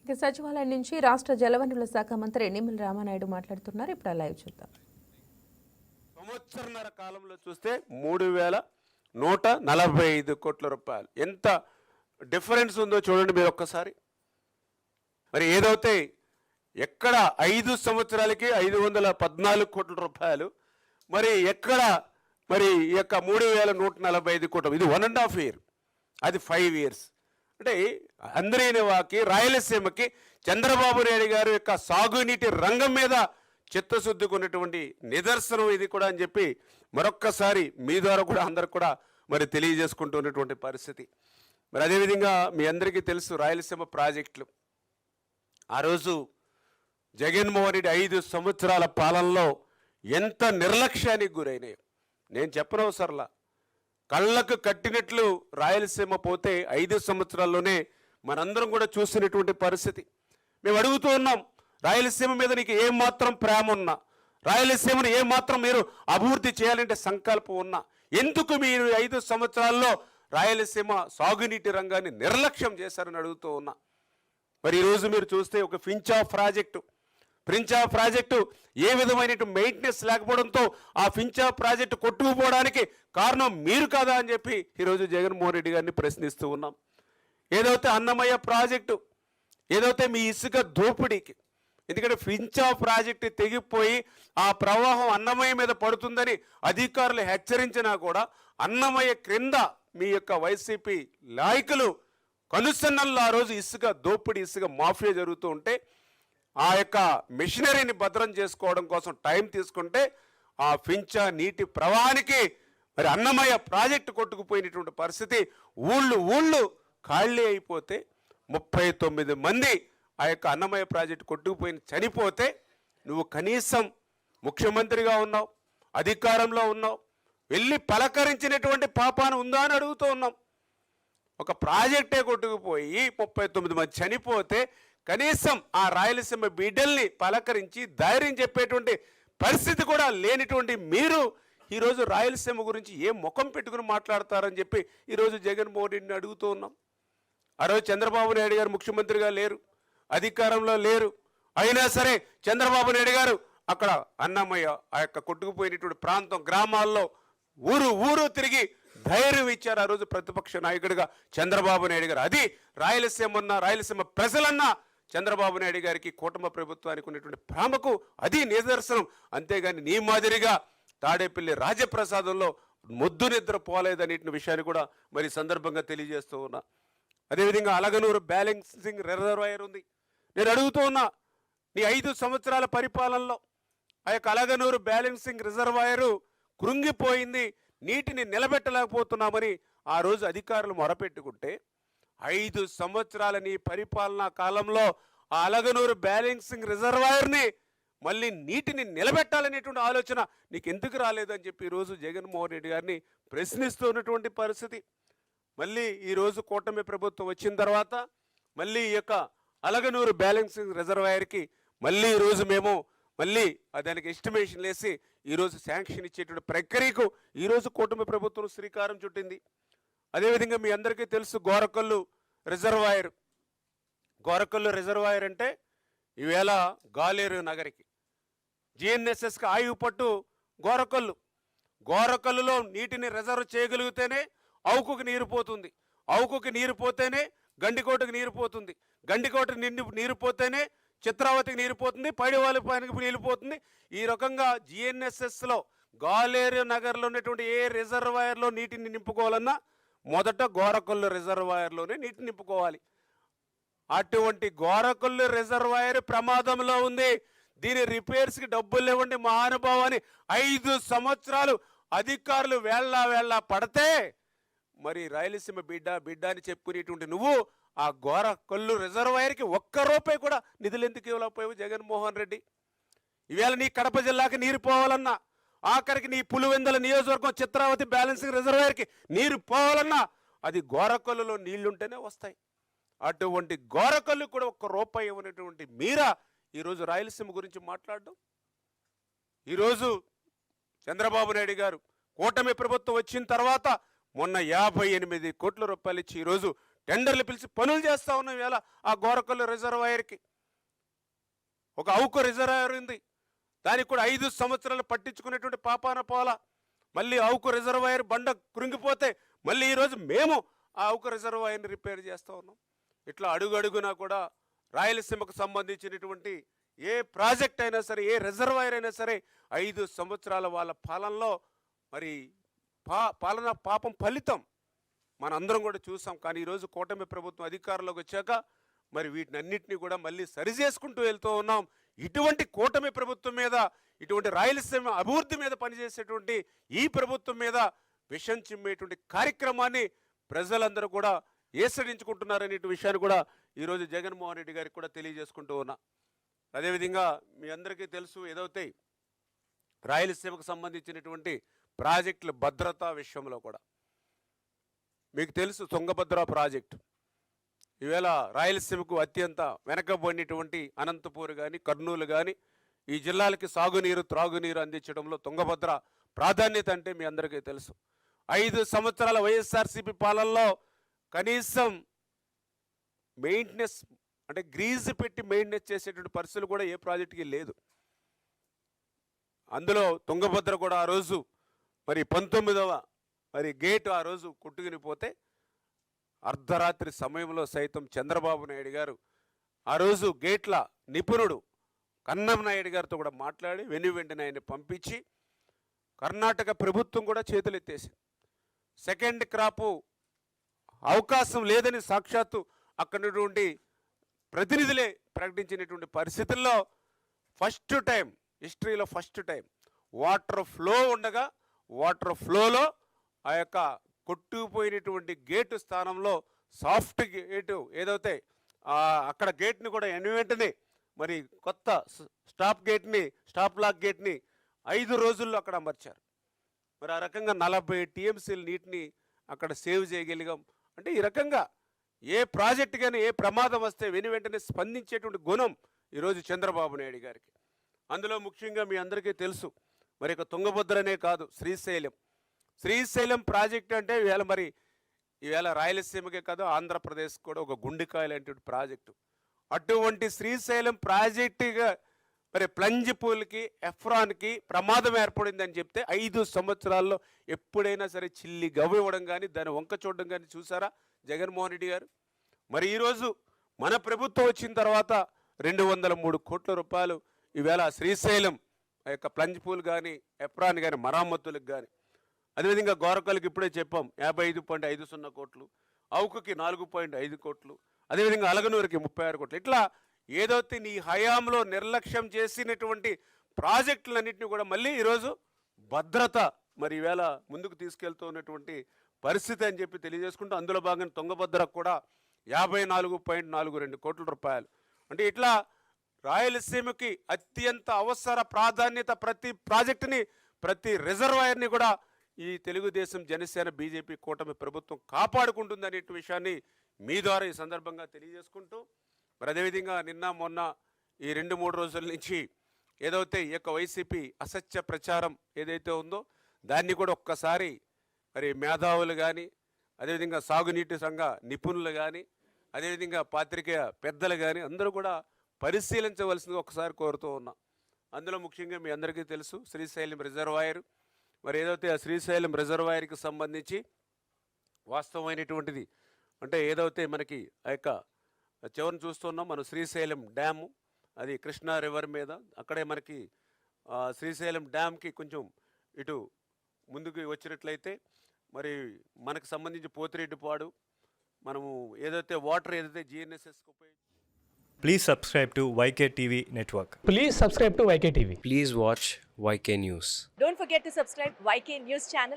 ఇక సచివాలయం నుంచి రాష్ట్ర జలవనరుల శాఖ మంత్రి నిమ్మల రామానాయుడు మాట్లాడుతున్నారు. ఇప్పుడు లైవ్ చూద్దాం. సంవత్సరన్నర కాలంలో చూస్తే 3,145 కోట్ల రూపాయలు. ఎంత డిఫరెన్స్ ఉందో చూడండి మీరు ఒక్కసారి. మరి ఏదైతే ఎక్కడ 5 సంవత్సరాలకి 514 కోట్ల రూపాయలు, మరి ఎక్కడ మరి ఈ యొక్క 3,145 కోట్లు, ఇది 1.5 year, అది 5 years. అంటే అందరివాకి రాయలసీమకి చంద్రబాబు నాయుడు గారి యొక్క సాగునీటి రంగం మీద చిత్తశుద్ధికి ఉన్నటువంటి నిదర్శనం ఇది కూడా అని చెప్పి మరొక్కసారి మీ ద్వారా కూడా అందరికి కూడా మరి తెలియజేసుకుంటున్నటువంటి పరిస్థితి. మరి అదేవిధంగా మీ అందరికీ తెలుసు రాయలసీమ ప్రాజెక్టులు ఆ రోజు జగన్మోహన్ రెడ్డి 5 సంవత్సరాల పాలనలో ఎంత నిర్లక్ష్యానికి గురైనాయో నేను చెప్పనవసరంలా. కళ్ళకు కట్టినట్లు రాయలసీమ పోతే 5 సంవత్సరాల్లోనే మనందరం కూడా చూసినటువంటి పరిస్థితి. మేము అడుగుతూ ఉన్నాం, రాయలసీమ మీద నీకు ఏమాత్రం ప్రేమ ఉన్నా, రాయలసీమను ఏమాత్రం మీరు అభివృద్ధి చేయాలంటే సంకల్పం ఉన్నా, ఎందుకు మీరు 5 సంవత్సరాల్లో రాయలసీమ సాగునీటి రంగాన్ని నిర్లక్ష్యం చేశారని అడుగుతూ ఉన్నా. మరి ఈరోజు మీరు చూస్తే ఒక ఫించా ప్రాజెక్టు ఏ విధమైన మెయింటెనెన్స్ లేకపోవడంతో ఆ ఫించా ప్రాజెక్టు కొట్టుకుపోవడానికి కారణం మీరు కాదా అని చెప్పి ఈరోజు జగన్మోహన్ రెడ్డి గారిని ప్రశ్నిస్తూ ఉన్నాం. ఏదైతే అన్నమయ్య ప్రాజెక్టు, ఏదైతే మీ ఇసుక దోపిడీకి, ఎందుకంటే ఫించా ప్రాజెక్టు తెగిపోయి ఆ ప్రవాహం అన్నమయ్య మీద పడుతుందని అధికారులు హెచ్చరించినా కూడా అన్నమయ్య క్రింద మీ యొక్క వైసీపీ నాయకులు కనుసన్నల్లో ఆ రోజు ఇసుక దోపిడీ, ఇసుక మాఫియా జరుగుతూ ఉంటే ఆ యొక్క మిషనరీని భద్రం చేసుకోవడం కోసం టైం తీసుకుంటే ఆ ఫించా నీటి ప్రవాహానికి మరి అన్నమయ్య ప్రాజెక్టు కొట్టుకుపోయినటువంటి పరిస్థితి. ఊళ్ళు ఖాళీ అయిపోతే 39 మంది ఆ యొక్క అన్నమయ్య ప్రాజెక్టు కొట్టుకుపోయి చనిపోతే నువ్వు కనీసం ముఖ్యమంత్రిగా ఉన్నావు, అధికారంలో ఉన్నావు, వెళ్ళి పలకరించినటువంటి పాపాన ఉందా అని అడుగుతూ ఉన్నాం. ఒక ప్రాజెక్టే కొట్టుకుపోయి 39 మంది చనిపోతే కనీసం ఆ రాయలసీమ బిడ్డల్ని పలకరించి ధైర్యం చెప్పేటువంటి పరిస్థితి కూడా లేనిటువంటి మీరు ఈరోజు రాయలసీమ గురించి ఏ ముఖం పెట్టుకుని మాట్లాడతారని చెప్పి ఈరోజు జగన్మోహన్ రెడ్డిని అడుగుతూ ఉన్నాం. ఆ రోజు చంద్రబాబు నాయుడు గారు ముఖ్యమంత్రిగా లేరు, అధికారంలో లేరు, అయినా సరే చంద్రబాబు నాయుడు గారు అక్కడ అన్నమయ్య ఆ యొక్క కొట్టుకుపోయినటువంటి ప్రాంతం గ్రామాల్లో ఊరు తిరిగి ధైర్యం ఇచ్చారు ఆ రోజు ప్రతిపక్ష నాయకుడిగా చంద్రబాబు నాయుడు గారు. అది రాయలసీమ ప్రజలన్నా చంద్రబాబు నాయుడు గారికి, కూటమి ప్రభుత్వానికి ఉన్నటువంటి ప్రేమకు అది నిదర్శనం. అంతేగాని నీ మాదిరిగా తాడేపల్లి రాజప్రసాదంలో మొద్దు నిద్ర పోలేదనే విషయాన్ని కూడా మరి సందర్భంగా తెలియజేస్తూ ఉన్నా. అదేవిధంగా అలగనూరు బ్యాలెన్సింగ్ రిజర్వాయర్ ఉంది. నేను అడుగుతూ ఉన్నా, నీ 5 సంవత్సరాల పరిపాలనలో ఆ యొక్క అలగనూరు బ్యాలెన్సింగ్ రిజర్వాయరు కృంగిపోయింది, నీటిని నిలబెట్టలేకపోతున్నామని ఆ రోజు అధికారులు మొరపెట్టుకుంటే 5 సంవత్సరాల నీ పరిపాలనా కాలంలో ఆ అలగనూరు బ్యాలెన్సింగ్ రిజర్వాయర్ని మళ్ళీ నీటిని నిలబెట్టాలనేటువంటి ఆలోచన నీకు ఎందుకు రాలేదని చెప్పి ఈరోజు జగన్మోహన్ రెడ్డి గారిని ప్రశ్నిస్తున్నటువంటి పరిస్థితి. మళ్ళీ ఈరోజు కూటమి ప్రభుత్వం వచ్చిన తర్వాత మళ్ళీ ఈ యొక్క అలగనూరు బ్యాలెన్సింగ్ రిజర్వాయర్కి మళ్ళీ ఈరోజు మేము మళ్ళీ దానికి ఎస్టిమేషన్ వేసి ఈరోజు శాంక్షన్ ఇచ్చేటువంటి ప్రక్రియకు ఈరోజు కూటమి ప్రభుత్వం శ్రీకారం చుట్టింది. అదేవిధంగా మీ అందరికీ తెలుసు గోరకల్లు రిజర్వాయర్ అంటే ఈవేళ గాలేరు నగరికి జిఎన్ఎస్ఎస్కి ఆయువు పట్టు గోరకల్లులో నీటిని రిజర్వ్ చేయగలిగితేనే అవుకుకి నీరు పోతుంది, అవుకుకి నీరు పోతేనే గండికోటకి నీరు పోతుంది, గండికోటకి నీరు పోతేనే చిత్రావతికి నీరు పోతుంది, పైడివాళ్ళ పైనకి నీళ్ళు పోతుంది. ఈ రకంగా జిఎన్ఎస్ఎస్లో గాలేరు నగర్లో ఉన్నటువంటి ఏ రిజర్వాయర్లో నీటిని నింపుకోవాలన్నా మొదట గోరకల్లు రిజర్వాయర్లోనే నీటిని నింపుకోవాలి. అటువంటి గోరకల్లు రిజర్వాయర్ ప్రమాదంలో ఉంది. దీని రిపేర్స్కి డబ్బులు ఇవ్వండి మహానుభావాన్ని 5 సంవత్సరాలు అధికారులు వేళ్ళ పడితే మరి రాయలసీమ బిడ్డ అని చెప్పుకునేటువంటి నువ్వు ఆ గోరకల్లు రిజర్వాయర్కి 1 రూపాయి కూడా నిధులు ఎందుకు ఇవ్వలేకపోయావు జగన్మోహన్ రెడ్డి? ఈవేళ నీ కడప జిల్లాకి నీరు పోవాలన్నా, ఆఖరికి నీ పులివెందుల నియోజకవర్గం చిత్రావతి బ్యాలెన్సింగ్ రిజర్వాయర్కి నీరు పోవాలన్నా అది గోరకల్లులో నీళ్లుంటేనే వస్తాయి. అటువంటి గోరకల్లు కూడా 1 రూపాయి ఇవ్వనటువంటి మీరా ఈరోజు రాయలసీమ గురించి మాట్లాడడం. ఈరోజు చంద్రబాబు నాయుడు గారు కూటమి ప్రభుత్వం వచ్చిన తర్వాత మొన్న 58 కోట్ల రూపాయలు ఇచ్చి ఈరోజు టెండర్లు పిలిచి పనులు చేస్తూ ఉన్నాం. ఇవాళ ఆ గోరకల్లు రిజర్వాయర్కి ఒక అవుకు రిజర్వాయర్ ఉంది, దానికి కూడా 5 సంవత్సరాలు పట్టించుకునేటువంటి పాపాన పోల. మళ్ళీ అవుకు రిజర్వాయర్ బండ కృంగిపోతే మళ్ళీ ఈరోజు మేము ఆ అవుకు రిజర్వాయర్ని రిపేర్ చేస్తూ ఉన్నాం. ఇట్లా అడుగడుగునా కూడా రాయలసీమకు సంబంధించినటువంటి ఏ ప్రాజెక్ట్ అయినా సరే, ఏ రిజర్వాయర్ అయినా సరే 5 సంవత్సరాల వాళ్ళ పాలనలో మరి పాలన పాపం ఫలితం మనందరం కూడా చూసాం. కానీ ఈరోజు కూటమి ప్రభుత్వం అధికారంలోకి వచ్చాక మరి వీటిని అన్నింటినీ కూడా మళ్ళీ సరిచేసుకుంటూ వెళ్తూ ఉన్నాం. ఇటువంటి కూటమి ప్రభుత్వం మీద, ఇటువంటి రాయలసీమ అభివృద్ధి మీద పనిచేసేటువంటి ఈ ప్రభుత్వం మీద విషం చిమ్మేటువంటి కార్యక్రమాన్ని ప్రజలందరూ కూడా ఏసడించుకుంటున్నారనే విషయాన్ని కూడా ఈరోజు జగన్మోహన్ రెడ్డి గారికి కూడా తెలియజేసుకుంటూ ఉన్నా. అదేవిధంగా మీ అందరికీ తెలుసు, ఏదైతే రాయలసీమకు సంబంధించినటువంటి ప్రాజెక్టుల భద్రతా విషయంలో కూడా మీకు తెలుసు, తుంగభద్ర ప్రాజెక్టు ఈవేళ రాయలసీమకు అత్యంత వెనకబడినటువంటి అనంతపూర్ కానీ, కర్నూలు కానీ ఈ జిల్లాలకి సాగునీరు, త్రాగునీరు అందించడంలో తుంగభద్ర ప్రాధాన్యత అంటే మీ అందరికీ తెలుసు. 5 సంవత్సరాల వైఎస్ఆర్సీపీ పాలనలో కనీసం మెయింటెనెన్స్ అంటే గ్రీజు పెట్టి మెయింటెనెన్స్ చేసేటువంటి పరిస్థితులు కూడా ఏ ప్రాజెక్టుకి లేదు. అందులో తుంగభద్ర కూడా ఆ రోజు మరి 19వ మరి గేటు ఆ రోజు కొట్టుకుని పోతే అర్ధరాత్రి సమయంలో సైతం చంద్రబాబు నాయుడు గారు ఆ రోజు గేట్ల నిపుణుడు కన్నం నాయుడు గారితో కూడా మాట్లాడి వెంటనే ఆయన్ని పంపించి కర్ణాటక ప్రభుత్వం కూడా చేతులెత్తేసింది. సెకండ్ క్రాపు అవకాశం లేదని సాక్షాత్తు అక్కడి ప్రతినిధులే ప్రకటించినటువంటి పరిస్థితుల్లో ఫస్ట్ టైం, హిస్టరీలో ఫస్ట్ టైం వాటర్ ఫ్లో ఉండగా వాటర్ ఫ్లోలో ఆ యొక్క కొట్టుకుపోయినటువంటి గేటు స్థానంలో సాఫ్ట్ గేటు ఏదైతే అక్కడ గేట్ని కూడా వెంటనే మరి కొత్త స్టాప్ లాక్ గేట్ని 5 రోజుల్లో అక్కడ అమర్చారు. మరి ఆ రకంగా 40 టీఎంసీల నీటిని అక్కడ సేవ్ చేయగలిగాం. అంటే ఈ రకంగా ఏ ప్రాజెక్టు కానీ ఏ ప్రమాదం వస్తే వెంటనే స్పందించేటువంటి గుణం ఈరోజు చంద్రబాబు నాయుడు గారికి. అందులో ముఖ్యంగా మీ అందరికీ తెలుసు, మరి ఇక తుంగభద్రనే కాదు, శ్రీశైలం ప్రాజెక్ట్ అంటే ఈవేళ రాయలసీమకే కాదు ఆంధ్రప్రదేశ్ కూడా ఒక గుండెకాయ లాంటి ప్రాజెక్టు. అటువంటి శ్రీశైలం ప్రాజెక్టుగా మరి ప్లంజ్ పూల్కి, ఎఫ్రాన్కి ప్రమాదం ఏర్పడిందని చెప్తే 5 సంవత్సరాల్లో ఎప్పుడైనా సరే చిల్లి గవ్వ ఇవ్వడం కానీ, దాన్ని వంక చూడడం కానీ చూసారా జగన్మోహన్ రెడ్డి గారు? మరి ఈరోజు మన ప్రభుత్వం వచ్చిన తర్వాత 203 కోట్ల రూపాయలు ఈవేళ శ్రీశైలం ఆ యొక్క ప్లంజ్ పూల్ కానీ, ఎఫ్రాన్ కానీ మరమ్మతులకు కానీ, అదేవిధంగా గోరకల్కి ఇప్పుడే చెప్పాం 55.50 కోట్లు, అవుకుకి 4.5 కోట్లు, అదేవిధంగా అలగనూరుకి 36 కోట్లు. ఇట్లా ఏదైతే నీ హయాంలో నిర్లక్ష్యం చేసినటువంటి ప్రాజెక్టులన్నింటినీ కూడా మళ్ళీ ఈరోజు భద్రత మరి ఈవేళ ముందుకు తీసుకెళ్తూ ఉన్నటువంటి పరిస్థితి అని చెప్పి తెలియజేసుకుంటూ, అందులో భాగంగా తుంగభద్రకు కూడా 54.42 కోట్ల రూపాయలు. అంటే ఇట్లా రాయలసీమకి అత్యంత అవసర ప్రాధాన్యత ప్రతి ప్రాజెక్టుని, ప్రతి రిజర్వాయర్ని కూడా ఈ తెలుగుదేశం, జనసేన, బీజేపీ కూటమి ప్రభుత్వం కాపాడుకుంటుందనే విషయాన్ని మీ ద్వారా ఈ సందర్భంగా తెలియజేసుకుంటూ, మరి అదేవిధంగా నిన్న మొన్న ఈ 2-3 రోజుల నుంచి ఏదైతే ఈ యొక్క వైసీపీ అసత్య ప్రచారం ఏదైతే ఉందో దాన్ని కూడా ఒక్కసారి మరి మేధావులు కానీ, అదేవిధంగా సాగునీటి సంఘ నిపుణులు కానీ, అదేవిధంగా పాత్రికేయ పెద్దలు కానీ అందరూ కూడా పరిశీలించవలసింది ఒకసారి కోరుతూ ఉన్నాం. అందులో ముఖ్యంగా మీ అందరికీ తెలుసు శ్రీశైలం రిజర్వాయర్. మరి ఏదైతే ఆ శ్రీశైలం రిజర్వాయర్కి సంబంధించి వాస్తవమైనటువంటిది అంటే ఏదైతే మనకి ఆ యొక్క చివరిని చూస్తున్నాం మనం శ్రీశైలం డ్యాము, అది కృష్ణా రివర్ మీద, అక్కడే మనకి శ్రీశైలం డ్యామ్కి కొంచెం ఇటు ముందుకు వచ్చినట్లయితే మరి మనకు సంబంధించి పోతిరెడ్డిపాడు మనము ఏదైతే వాటర్ ఏదైతే జిఎన్ఎస్ఎస్కి ఉపయోగించి. Please subscribe to YK TV Network. Please subscribe to YK TV. Please watch YK News. Don't forget to subscribe YK News channel.